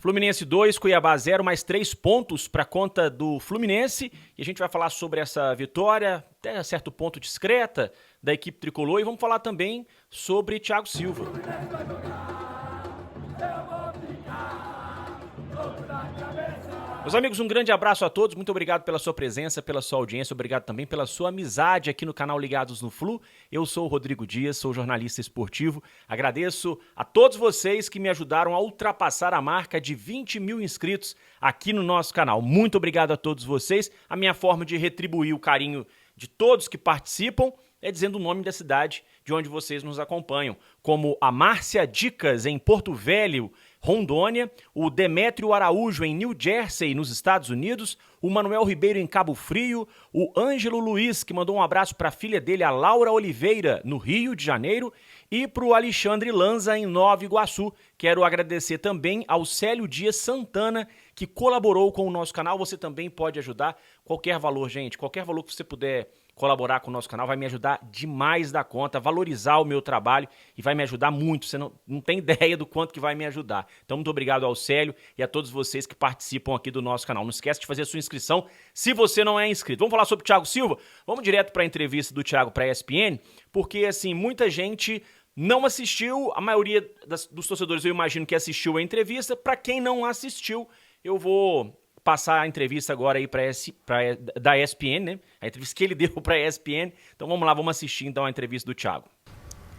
Fluminense 2, Cuiabá 0, mais 3 pontos para conta do Fluminense. E a gente vai falar sobre essa vitória, até certo ponto discreta, da equipe tricolor. E vamos falar também sobre Thiago Silva. Meus amigos, um grande abraço a todos, muito obrigado pela sua presença, pela sua audiência, obrigado também pela sua amizade aqui no canal Ligados no Flu. Eu sou o Rodrigo Dias, sou jornalista esportivo, agradeço a todos vocês que me ajudaram a ultrapassar a marca de 20 mil inscritos aqui no nosso canal. Muito obrigado a todos vocês, a minha forma de retribuir o carinho de todos que participam é dizendo o nome da cidade de onde vocês nos acompanham, como a Márcia Dicas, em Porto Velho, Rondônia, o Demétrio Araújo, em New Jersey, nos Estados Unidos, o Manuel Ribeiro, em Cabo Frio, o Ângelo Luiz, que mandou um abraço para a filha dele, a Laura Oliveira, no Rio de Janeiro, e para o Alexandre Lanza, em Nova Iguaçu. Quero agradecer também ao Célio Dias Santana, que colaborou com o nosso canal. Você também pode ajudar, qualquer valor, gente, qualquer valor que você puder colaborar com o nosso canal vai me ajudar demais da conta, valorizar o meu trabalho e vai me ajudar muito. Você não tem ideia do quanto que vai me ajudar. Então, muito obrigado ao Célio e a todos vocês que participam aqui do nosso canal. Não esquece de fazer a sua inscrição se você não é inscrito. Vamos falar sobre o Thiago Silva? Vamos direto para a entrevista do Thiago para a ESPN, porque, assim, muita gente não assistiu, a maioria dos torcedores eu imagino que assistiu a entrevista. Para quem não assistiu, eu vou passar a entrevista agora aí da ESPN, né? A entrevista que ele deu para a ESPN. Então vamos lá, vamos assistir então a entrevista do Thiago.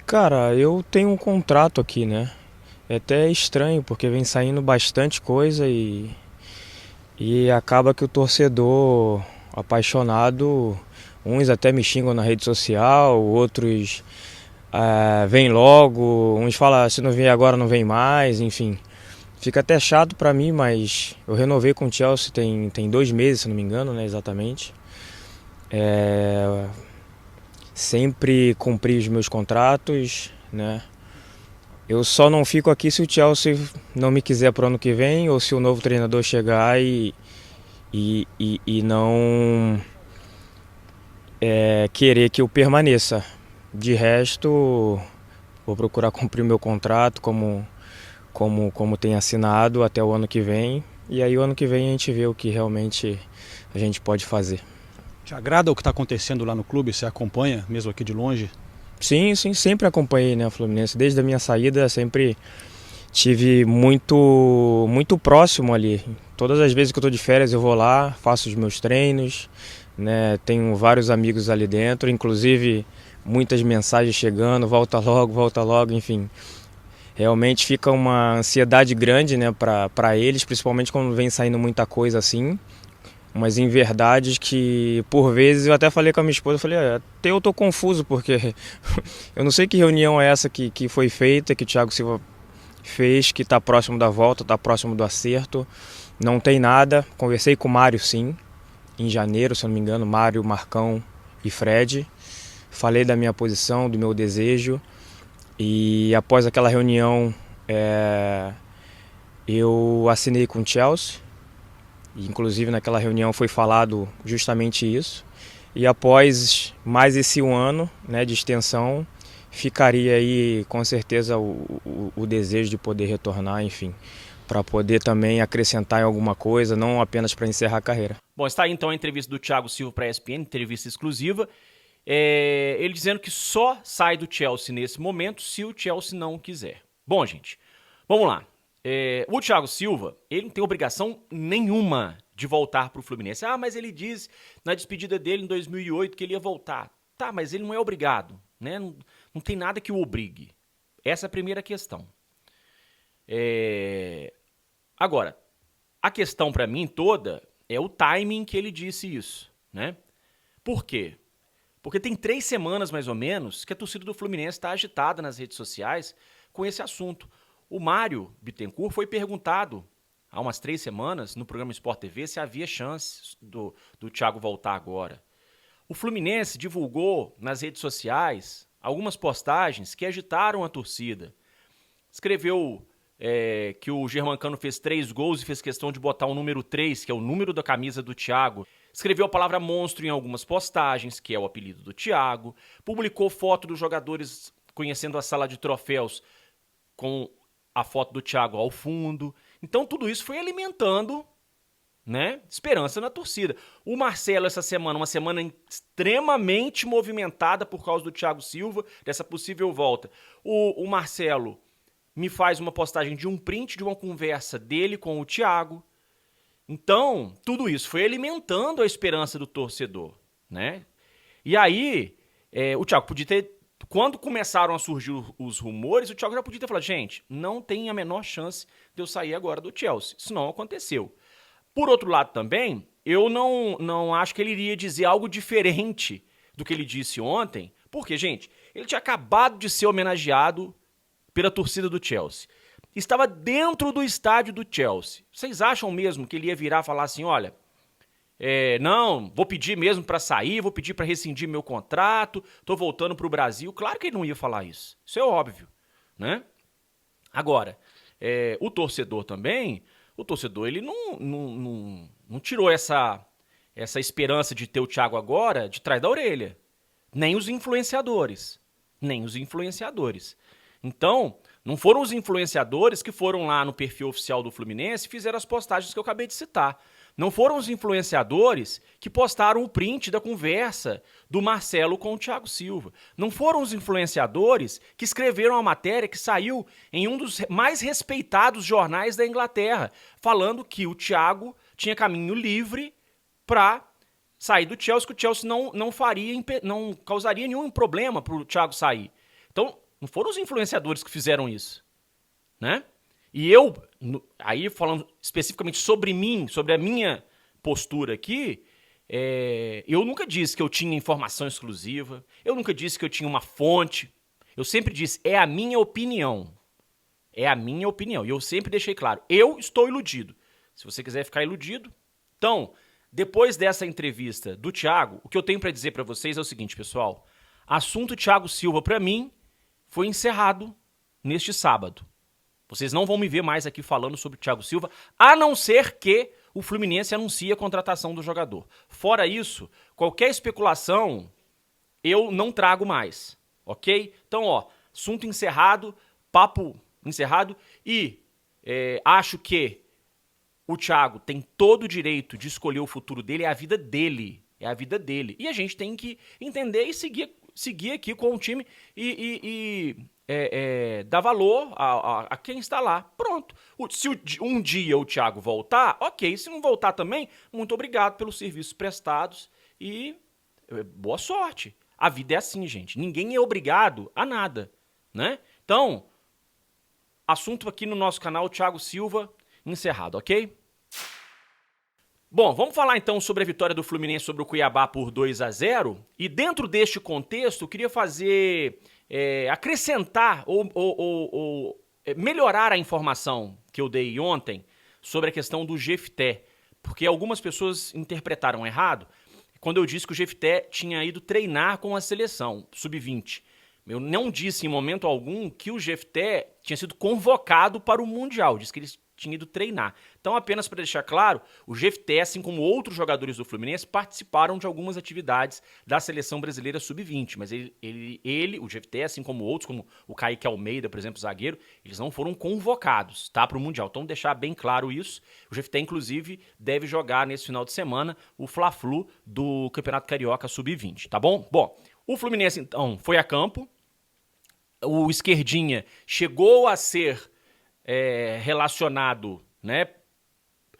Cara, eu tenho um contrato aqui, né? É até estranho, porque vem saindo bastante coisa e acaba que o torcedor apaixonado, uns até me xingam na rede social, outros vêm logo, uns falam, se não vier agora não vem mais, enfim. Fica até chato pra mim, mas eu renovei com o Chelsea tem 2 meses, se não me engano, né, exatamente. Sempre cumpri os meus contratos, né. Eu só não fico aqui se o Chelsea não me quiser pro ano que vem ou se o novo treinador chegar e não querer que eu permaneça. De resto, vou procurar cumprir o meu contrato como tem assinado até o ano que vem. E aí o ano que vem a gente vê o que realmente a gente pode fazer. Te agrada o que está acontecendo lá no clube? Você acompanha, mesmo aqui de longe? Sim, sempre acompanhei, né, o Fluminense. Desde a minha saída sempre tive muito próximo ali. Todas as vezes que eu estou de férias eu vou lá, faço os meus treinos, né, tenho vários amigos ali dentro, inclusive muitas mensagens chegando, volta logo, enfim. Realmente fica uma ansiedade grande, né, para eles, principalmente quando vem saindo muita coisa assim. Umas inverdades que, por vezes, eu até falei com a minha esposa, até eu tô confuso, porque eu não sei que reunião é essa que foi feita, que o Thiago Silva fez, que está próximo da volta, está próximo do acerto. Não tem nada. Conversei com o Mário, sim, em janeiro, se eu não me engano, Mário, Marcão e Fred. Falei da minha posição, do meu desejo. E após aquela reunião, eu assinei com o Chelsea. Inclusive naquela reunião foi falado justamente isso. E após mais esse 1 ano, né, de extensão, ficaria aí com certeza o desejo de poder retornar, enfim, para poder também acrescentar em alguma coisa, não apenas para encerrar a carreira. Bom, está aí então a entrevista do Thiago Silva para a ESPN, entrevista exclusiva. Ele dizendo que só sai do Chelsea nesse momento se o Chelsea não quiser. Bom, gente, vamos lá. O Thiago Silva, ele não tem obrigação nenhuma de voltar para o Fluminense. Mas ele disse na despedida dele em 2008 que ele ia voltar. Tá, mas ele não é obrigado, né? Não tem nada que o obrigue. Essa é a primeira questão. Agora, a questão para mim toda é o timing que ele disse isso, né? Por quê? Porque tem 3 semanas, mais ou menos, que a torcida do Fluminense está agitada nas redes sociais com esse assunto. O Mário Bittencourt foi perguntado há umas 3 semanas no programa Sport TV se havia chances do Thiago voltar agora. O Fluminense divulgou nas redes sociais algumas postagens que agitaram a torcida. Escreveu que o Germancano fez 3 gols e fez questão de botar o número 3, que é o número da camisa do Thiago. Escreveu a palavra monstro em algumas postagens, que é o apelido do Thiago. Publicou foto dos jogadores conhecendo a sala de troféus com a foto do Thiago ao fundo. Então tudo isso foi alimentando, né, esperança na torcida. O Marcelo essa semana, uma semana extremamente movimentada por causa do Thiago Silva, dessa possível volta. O Marcelo me faz uma postagem de um print de uma conversa dele com o Thiago. Então, tudo isso foi alimentando a esperança do torcedor, né? E aí, o Thiago podia ter... Quando começaram a surgir os rumores, o Thiago já podia ter falado, gente, não tem a menor chance de eu sair agora do Chelsea. Isso não aconteceu. Por outro lado também, eu não acho que ele iria dizer algo diferente do que ele disse ontem, porque, gente, ele tinha acabado de ser homenageado pela torcida do Chelsea. Estava dentro do estádio do Chelsea. Vocês acham mesmo que ele ia virar e falar assim, olha, não, vou pedir mesmo para sair, vou pedir para rescindir meu contrato, tô voltando pro Brasil? Claro que ele não ia falar isso. Isso é óbvio, né? Agora, o torcedor também, ele não tirou essa esperança de ter o Thiago agora de trás da orelha. Nem os influenciadores. Então, não foram os influenciadores que foram lá no perfil oficial do Fluminense e fizeram as postagens que eu acabei de citar. Não foram os influenciadores que postaram o print da conversa do Marcelo com o Thiago Silva. Não foram os influenciadores que escreveram a matéria que saiu em um dos mais respeitados jornais da Inglaterra, falando que o Thiago tinha caminho livre para sair do Chelsea, que o Chelsea não causaria nenhum problema para o Thiago sair. Então, não foram os influenciadores que fizeram isso, né? E eu, aí falando especificamente sobre mim, sobre a minha postura aqui, eu nunca disse que eu tinha informação exclusiva, eu nunca disse que eu tinha uma fonte, eu sempre disse, é a minha opinião. É a minha opinião. E eu sempre deixei claro, eu estou iludido. Se você quiser ficar iludido. Então, depois dessa entrevista do Thiago, o que eu tenho para dizer para vocês é o seguinte, pessoal. Assunto Thiago Silva, para mim, foi encerrado neste sábado. Vocês não vão me ver mais aqui falando sobre o Thiago Silva, a não ser que o Fluminense anuncie a contratação do jogador. Fora isso, qualquer especulação eu não trago mais, ok? Então, assunto encerrado, papo encerrado e acho que o Thiago tem todo o direito de escolher o futuro dele, é a vida dele, E a gente tem que entender e seguir aqui com o time e dar valor a quem está lá. Pronto. Se um dia o Thiago voltar, ok. Se não voltar também, muito obrigado pelos serviços prestados e boa sorte. A vida é assim, gente. Ninguém é obrigado a nada, né? Então, assunto aqui no nosso canal, Thiago Silva, encerrado, ok? Bom, vamos falar então sobre a vitória do Fluminense sobre o Cuiabá por 2-0. E dentro deste contexto, eu queria acrescentar ou melhorar a informação que eu dei ontem sobre a questão do Jefté. Porque algumas pessoas interpretaram errado quando eu disse que o Jefté tinha ido treinar com a seleção sub-20. Eu não disse em momento algum que o Jefté tinha sido convocado para o Mundial. Disse que ele tinha ido treinar. Então, apenas para deixar claro, o Jefté, assim como outros jogadores do Fluminense, participaram de algumas atividades da seleção brasileira sub-20, mas o Jefté, assim como outros, como o Kaique Almeida, por exemplo, zagueiro, eles não foram convocados, tá, para o Mundial. Então, deixar bem claro isso. O Jefté, inclusive, deve jogar nesse final de semana o Fla-Flu do Campeonato Carioca sub-20, tá bom? Bom, o Fluminense, então, foi a campo. O esquerdinha chegou a ser relacionado, né,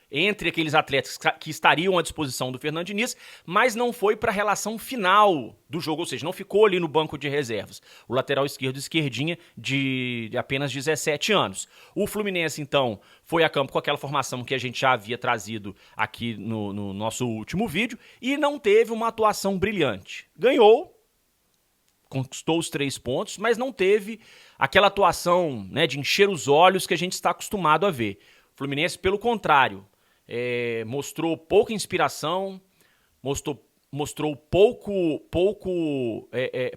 entre aqueles atletas que estariam à disposição do Fernando Diniz, mas não foi para a relação final do jogo, ou seja, não ficou ali no banco de reservas. O lateral esquerdo, esquerdinha, de apenas 17 anos. O Fluminense, então, foi a campo com aquela formação que a gente já havia trazido aqui no nosso último vídeo e não teve uma atuação brilhante. Ganhou, conquistou os 3 pontos, mas não teve aquela atuação, né, de encher os olhos que a gente está acostumado a ver. O Fluminense, pelo contrário, mostrou pouca inspiração, mostrou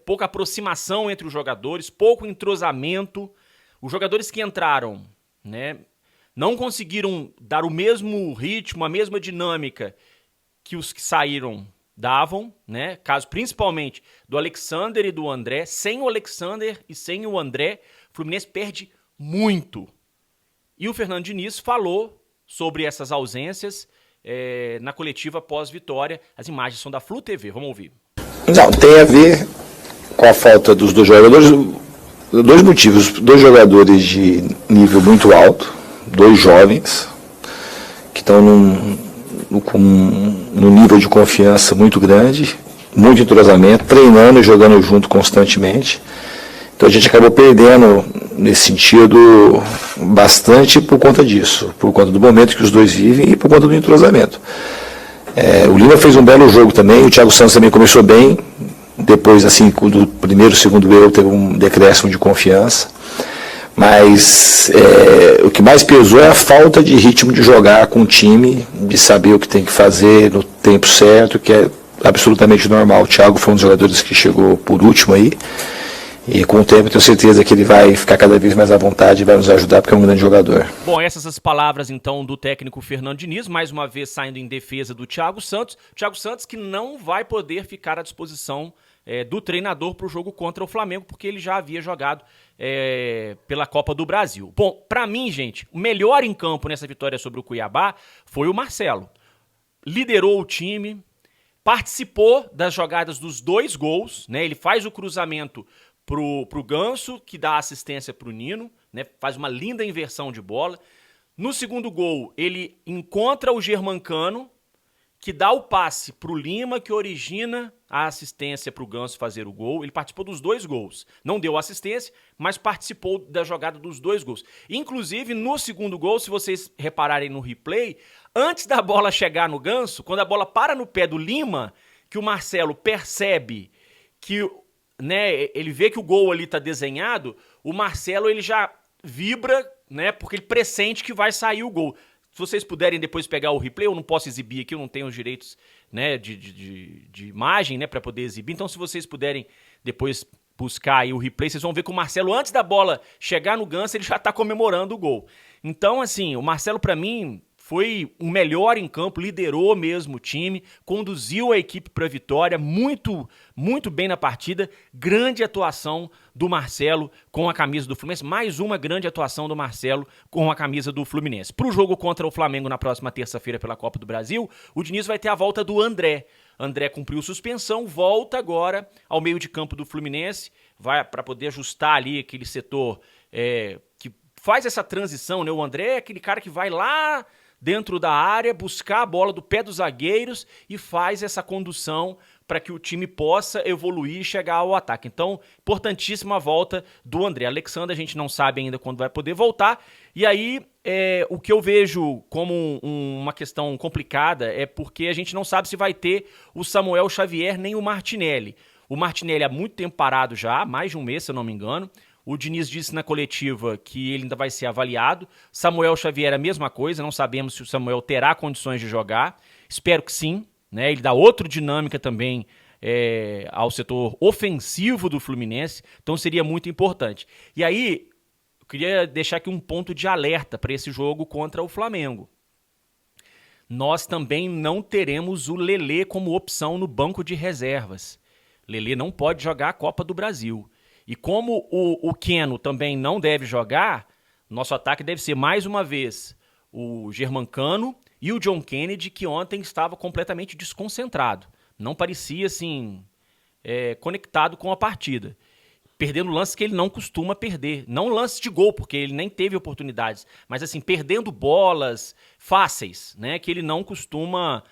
pouca aproximação entre os jogadores, pouco entrosamento. Os jogadores que entraram, né, não conseguiram dar o mesmo ritmo, a mesma dinâmica que os que saíram davam, né? Caso principalmente do Alexander e do André. Sem o Alexander e sem o André, o Fluminense perde muito. E o Fernando Diniz falou sobre essas ausências na coletiva pós-vitória. As imagens são da Flu TV, vamos ouvir. Não, tem a ver com a falta dos dois jogadores, dois motivos. Dois jogadores de nível muito alto, dois jovens, que estão num nível de confiança muito grande, muito entrosamento, treinando e jogando junto constantemente. Então a gente acabou perdendo, nesse sentido, bastante por conta disso, por conta do momento que os dois vivem e por conta do entrosamento. O Lima fez um belo jogo também, o Thiago Santos também começou bem, depois, assim, do primeiro, segundo erro, teve um decréscimo de confiança, mas o que mais pesou é a falta de ritmo de jogar com o time, de saber o que tem que fazer no tempo certo, que é absolutamente normal. O Thiago foi um dos jogadores que chegou por último aí, e com o tempo tenho certeza que ele vai ficar cada vez mais à vontade e vai nos ajudar porque é um grande jogador. Bom, essas as palavras então do técnico Fernando Diniz, mais uma vez saindo em defesa do Thiago Santos. Thiago Santos que não vai poder ficar à disposição do treinador para o jogo contra o Flamengo, porque ele já havia jogado pela Copa do Brasil. Bom, para mim, gente, o melhor em campo nessa vitória sobre o Cuiabá foi o Marcelo. Liderou o time, participou das jogadas dos 2 gols, né? Ele faz o cruzamento pro Ganso, que dá assistência pro Nino, né? Faz uma linda inversão de bola. No segundo gol, ele encontra o Germancano, que dá o passe pro Lima, que origina a assistência pro Ganso fazer o gol. Ele participou dos 2 gols. Não deu assistência, mas participou da jogada dos 2 gols. Inclusive, no segundo gol, se vocês repararem no replay, antes da bola chegar no Ganso, quando a bola para no pé do Lima, que o Marcelo percebe que, né, ele vê que o gol ali tá desenhado, o Marcelo ele já vibra, né, porque ele pressente que vai sair o gol. Se vocês puderem depois pegar o replay, eu não posso exibir aqui, eu não tenho os direitos, né, de imagem, né, para poder exibir. Então, se vocês puderem depois buscar aí o replay, vocês vão ver que o Marcelo, antes da bola chegar no Ganso, ele já tá comemorando o gol. Então, assim, o Marcelo, para mim, foi o melhor em campo, liderou mesmo o time, conduziu a equipe para a vitória, muito, muito bem na partida. Grande atuação do Marcelo com a camisa do Fluminense. Mais uma grande atuação do Marcelo com a camisa do Fluminense. Para o jogo contra o Flamengo na próxima terça-feira pela Copa do Brasil, o Diniz vai ter a volta do André. André cumpriu suspensão, volta agora ao meio de campo do Fluminense, vai para poder ajustar ali aquele setor que faz essa transição, né? O André é aquele cara que vai lá dentro da área, buscar a bola do pé dos zagueiros e faz essa condução para que o time possa evoluir e chegar ao ataque. Então, importantíssima a volta do André. Alexandre, a gente não sabe ainda quando vai poder voltar. E aí, o que eu vejo como uma questão complicada é porque a gente não sabe se vai ter o Samuel Xavier nem o Martinelli. O Martinelli há muito tempo parado já, mais de um mês, se eu não me engano. O Diniz disse na coletiva que ele ainda vai ser avaliado. Samuel Xavier a mesma coisa, não sabemos se o Samuel terá condições de jogar. Espero que sim, né? Ele dá outra dinâmica também ao setor ofensivo do Fluminense, então seria muito importante. E aí, eu queria deixar aqui um ponto de alerta para esse jogo contra o Flamengo. Nós também não teremos o Lelê como opção no banco de reservas. Lelê não pode jogar a Copa do Brasil. E como o Keno também não deve jogar, nosso ataque deve ser mais uma vez o Germancano e o John Kennedy, que ontem estava completamente desconcentrado. Não parecia assim conectado com a partida. Perdendo lances que ele não costuma perder. Não lances de gol, porque ele nem teve oportunidades. Mas assim, perdendo bolas fáceis, né, que ele não costuma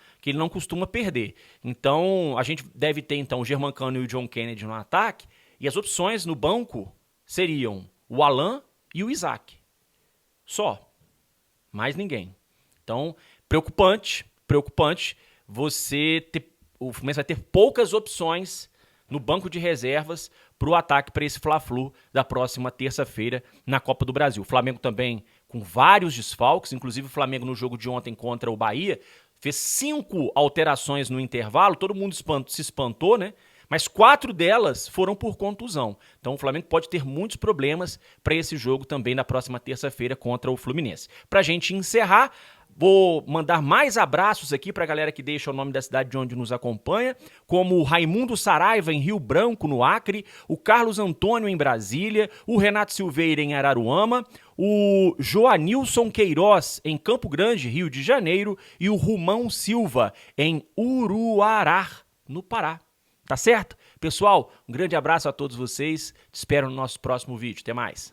perder. Então, a gente deve ter então o Germancano e o John Kennedy no ataque. E as opções no banco seriam o Alan e o Isaac. Só. Mais ninguém. Então, preocupante. O Fluminense vai ter poucas opções no banco de reservas para o ataque para esse Fla-Flu da próxima terça-feira na Copa do Brasil. O Flamengo também com vários desfalques, inclusive o Flamengo no jogo de ontem contra o Bahia fez 5 alterações no intervalo, todo mundo se espantou, né? Mas 4 delas foram por contusão. Então o Flamengo pode ter muitos problemas para esse jogo também na próxima terça-feira contra o Fluminense. Para a gente encerrar, Vou mandar mais abraços aqui para a galera que deixa o nome da cidade de onde nos acompanha, como o Raimundo Saraiva, em Rio Branco, no Acre, o Carlos Antônio, em Brasília, o Renato Silveira, em Araruama, o Joanilson Queiroz, em Campo Grande, Rio de Janeiro, e o Rumão Silva, em Uruará, no Pará. Tá certo? Pessoal, um grande abraço a todos vocês. Te espero no nosso próximo vídeo. Até mais.